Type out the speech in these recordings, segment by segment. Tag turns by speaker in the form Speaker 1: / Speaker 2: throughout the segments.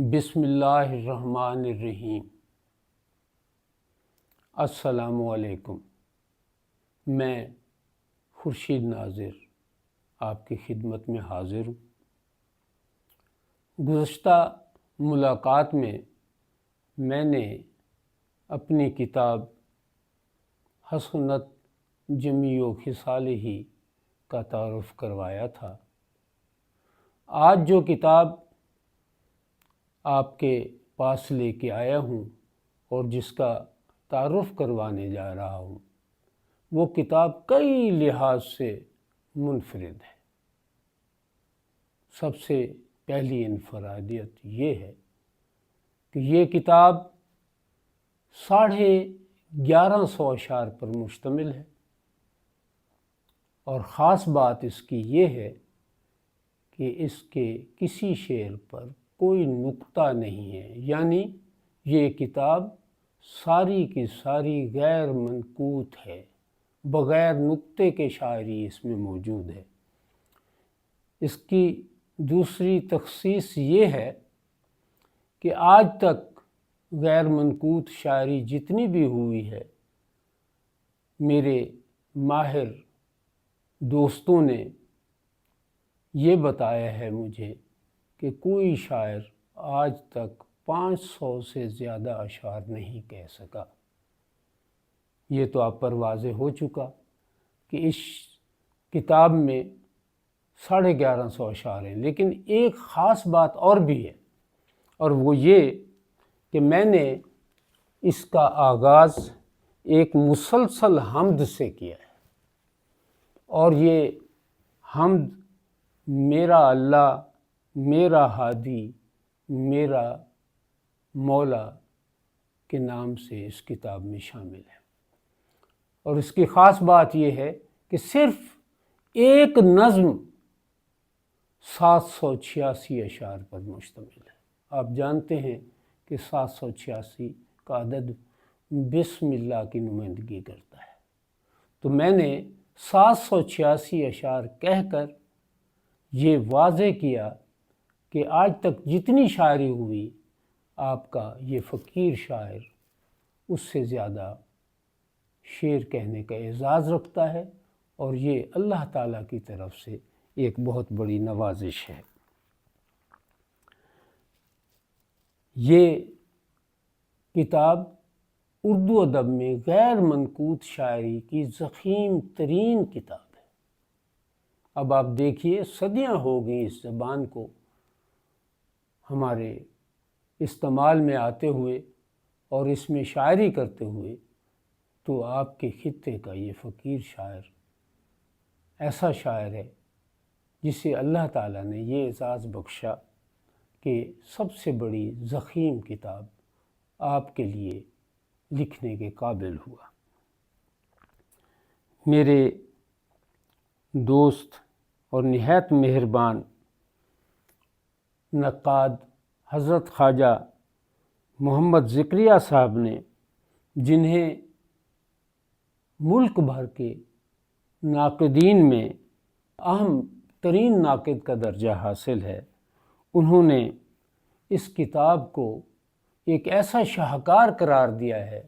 Speaker 1: بسم اللہ الرحمن الرحیم۔ السلام علیکم۔ میں خورشید ناظر آپ کی خدمت میں حاضر ہوں۔ گزشتہ ملاقات میں نے اپنی کتاب حسنت جمیع خصالہ کا تعارف کروایا تھا۔ آج جو کتاب آپ کے پاس لے کے آیا ہوں اور جس کا تعارف کروانے جا رہا ہوں، وہ کتاب کئی لحاظ سے منفرد ہے۔ سب سے پہلی انفرادیت یہ ہے کہ یہ کتاب 1150 اشعار پر مشتمل ہے، اور خاص بات اس کی یہ ہے کہ اس کے کسی شعر پر کوئی نقطہ نہیں ہے، یعنی یہ کتاب ساری کی ساری غیر منقوط ہے، بغیر نقطے کے شاعری اس میں موجود ہے۔ اس کی دوسری تخصیص یہ ہے کہ آج تک غیر منقوط شاعری جتنی بھی ہوئی ہے، میرے ماہر دوستوں نے یہ بتایا ہے مجھے کہ کوئی شاعر آج تک 500 سے زیادہ اشعار نہیں کہہ سکا۔ یہ تو آپ پر واضح ہو چکا کہ اس کتاب میں 1150 اشعار ہیں، لیکن ایک خاص بات اور بھی ہے، اور وہ یہ کہ میں نے اس کا آغاز ایک مسلسل حمد سے کیا ہے، اور یہ حمد میرا اللہ، میرا ہادی، میرا مولا کے نام سے اس کتاب میں شامل ہے۔ اور اس کی خاص بات یہ ہے کہ صرف ایک نظم 786 اشعار پر مشتمل ہے۔ آپ جانتے ہیں کہ 786 کا عدد بسم اللہ کی نمائندگی کرتا ہے، تو میں نے 786 اشعار کہہ کر یہ واضح کیا کہ آج تک جتنی شاعری ہوئی، آپ کا یہ فقیر شاعر اس سے زیادہ شعر کہنے کا اعزاز رکھتا ہے، اور یہ اللہ تعالیٰ کی طرف سے ایک بہت بڑی نوازش ہے۔ یہ کتاب اردو ادب میں غیر منقوط شاعری کی ضخیم ترین کتاب ہے۔ اب آپ دیکھیے، صدیاں ہو گئیں اس زبان کو ہمارے استعمال میں آتے ہوئے اور اس میں شاعری کرتے ہوئے، تو آپ کے خطے کا یہ فقیر شاعر ایسا شاعر ہے جسے اللہ تعالیٰ نے یہ اعزاز بخشا کہ سب سے بڑی ضخیم کتاب آپ کے لیے لکھنے کے قابل ہوا۔ میرے دوست اور نہایت مہربان نقاد حضرت خواجہ محمد ذکریہ صاحب نے، جنہیں ملک بھر کے ناقدین میں اہم ترین ناقد کا درجہ حاصل ہے، انہوں نے اس کتاب کو ایک ایسا شاہکار قرار دیا ہے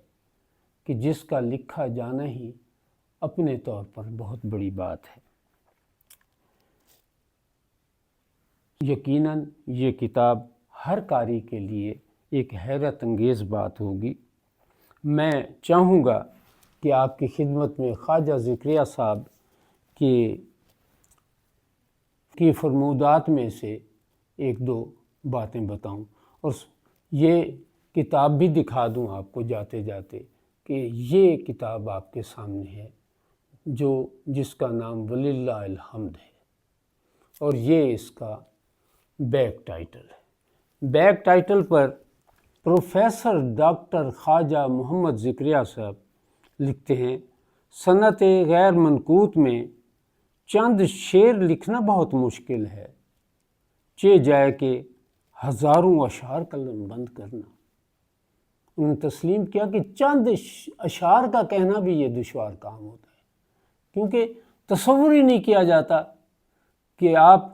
Speaker 1: کہ جس کا لکھا جانا ہی اپنے طور پر بہت بڑی بات ہے۔ یقیناً یہ کتاب ہر قاری کے لیے ایک حیرت انگیز بات ہوگی۔ میں چاہوں گا کہ آپ کی خدمت میں خواجہ ذکریہ صاحب کی فرمودات میں سے ایک دو باتیں بتاؤں، اور یہ کتاب بھی دکھا دوں آپ کو جاتے جاتے کہ یہ کتاب آپ کے سامنے ہے، جس کا نام وللہ الحمد ہے، اور یہ اس کا بیک ٹائٹل ہے۔ بیک ٹائٹل پر پروفیسر ڈاکٹر خواجہ محمد ذکریہ صاحب لکھتے ہیں، صنعت غیر منقوط میں چند شعر لکھنا بہت مشکل ہے، چہ جائے کہ ہزاروں اشعار قلم بند کرنا۔ انہوں نے تسلیم کیا کہ چند اشعار کا کہنا بھی یہ دشوار کام ہوتا ہے، کیونکہ تصور ہی نہیں کیا جاتا کہ آپ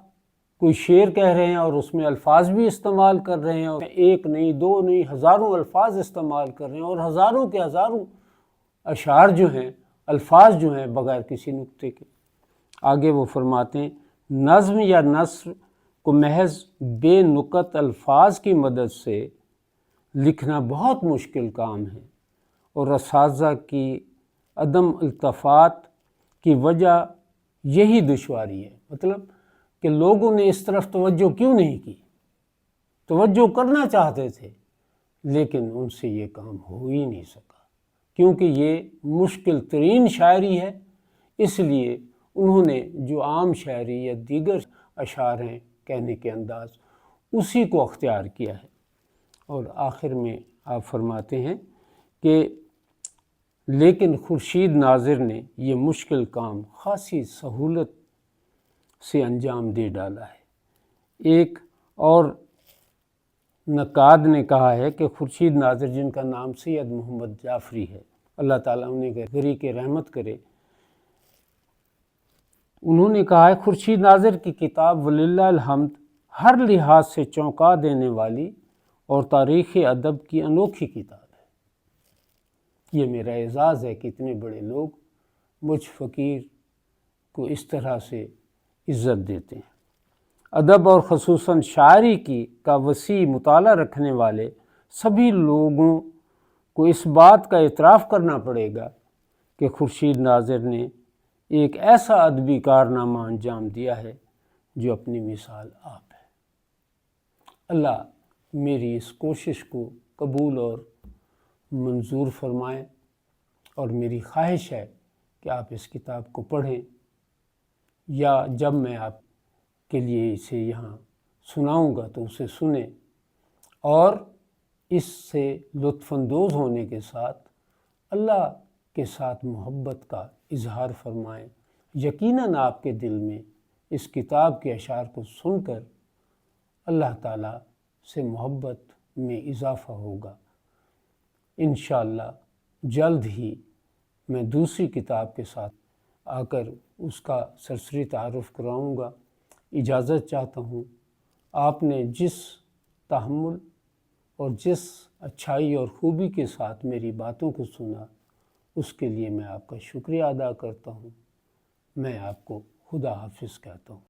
Speaker 1: کوئی شعر کہہ رہے ہیں اور اس میں الفاظ بھی استعمال کر رہے ہیں، اور ایک نہیں دو نہیں ہزاروں الفاظ استعمال کر رہے ہیں، اور ہزاروں کے ہزاروں اشعار جو ہیں، الفاظ جو ہیں بغیر کسی نقطے کے۔ آگے وہ فرماتے ہیں نظم یا نثر کو محض بے نقط الفاظ کی مدد سے لکھنا بہت مشکل کام ہے، اور اساتذہ کی عدم التفات کی وجہ یہی دشواری ہے۔ مطلب کہ لوگوں نے اس طرف توجہ کیوں نہیں کی؟ توجہ کرنا چاہتے تھے لیکن ان سے یہ کام ہو ہی نہیں سکا، کیونکہ یہ مشکل ترین شاعری ہے۔ اس لیے انہوں نے جو عام شاعری یا دیگر اشعار ہیں کہنے کے انداز، اسی کو اختیار کیا ہے۔ اور آخر میں آپ فرماتے ہیں کہ لیکن خورشید ناظر نے یہ مشکل کام خاصی سہولت سے انجام دے ڈالا ہے۔ ایک اور نقاد نے کہا ہے کہ خورشید ناظر، جن کا نام سید محمد جعفری ہے، اللہ تعالیٰ انہیں غریق رحمت کرے، انہوں نے کہا ہے خورشید ناظر کی کتاب وللہ الحمد ہر لحاظ سے چونکا دینے والی اور تاریخ ادب کی انوکھی کتاب ہے۔ یہ میرا اعزاز ہے کہ اتنے بڑے لوگ مجھ فقیر کو اس طرح سے عزت دیتے ہیں۔ ادب اور خصوصاً شاعری کا وسیع مطالعہ رکھنے والے سبھی لوگوں کو اس بات کا اعتراف کرنا پڑے گا کہ خورشید ناظر نے ایک ایسا ادبی کارنامہ انجام دیا ہے جو اپنی مثال آپ ہے۔ اللہ میری اس کوشش کو قبول اور منظور فرمائیں، اور میری خواہش ہے کہ آپ اس کتاب کو پڑھیں، یا جب میں آپ کے لیے اسے یہاں سناؤں گا تو اسے سنیں، اور اس سے لطف اندوز ہونے کے ساتھ اللہ کے ساتھ محبت کا اظہار فرمائیں۔ یقیناً آپ کے دل میں اس کتاب کے اشعار کو سن کر اللہ تعالیٰ سے محبت میں اضافہ ہوگا۔ انشاءاللہ جلد ہی میں دوسری کتاب کے ساتھ آ کر اس کا سرسری تعارف کراؤں گا۔ اجازت چاہتا ہوں۔ آپ نے جس تحمل اور جس اچھائی اور خوبی کے ساتھ میری باتوں کو سنا، اس کے لیے میں آپ کا شکریہ ادا کرتا ہوں۔ میں آپ کو خدا حافظ کہتا ہوں۔